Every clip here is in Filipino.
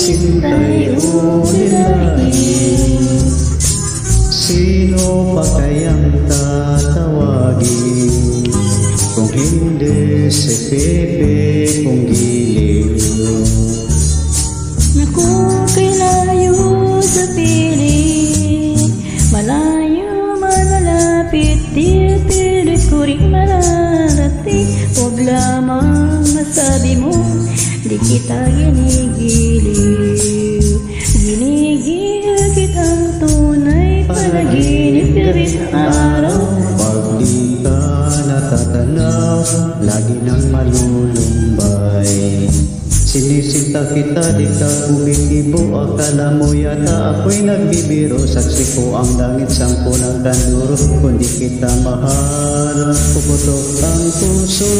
sinta'y ulilahin. Sino pa kayang tatawagin kung hindi si Pepe kung Giliw? Naku, kay layo sa piling, malayo man malapit, pilit ko rin mararating. Huwag lamang masabi mo, di kita ginigiliw. Ginigiliw kitang tunay, panaginip gabi araw. Pag di ka natatanaw, lagi nang malulumbay. Sinisinta kita, di ka kumikibo. Akala mo yata ako'y nagbibiro. Saksi ko ang langit, sangko ng kanduro. Kung di kita mahal, puputok ang puso.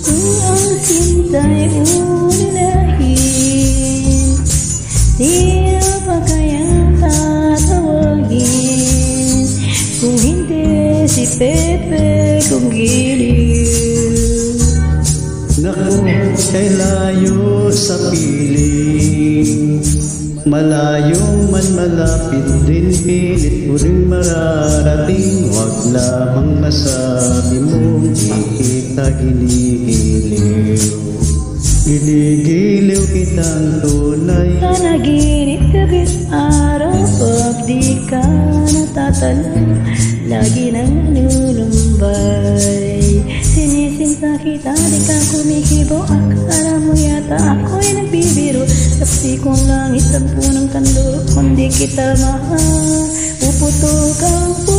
Kung ang sinta'y ulilahin, sino pa kayang tatawagin kung hindi si Pepe kung Giliw? Naku, kay layo sa piling, malayo man malapit din, pilit ko rin mararating. Huwag lamang masabi mo, di kita ginigiliw. Ginigiliw kitang tunay, Panaginip gabi't araw. Pag di ka natatanaw, lagi nang nalulumbay. Sinisinta kita, di ka kumikibo. Akala mo yata ako'y nagbibiro. Saksi kong langit, sampu ng kanduro. Kung di kita mahal, puputok ang puso.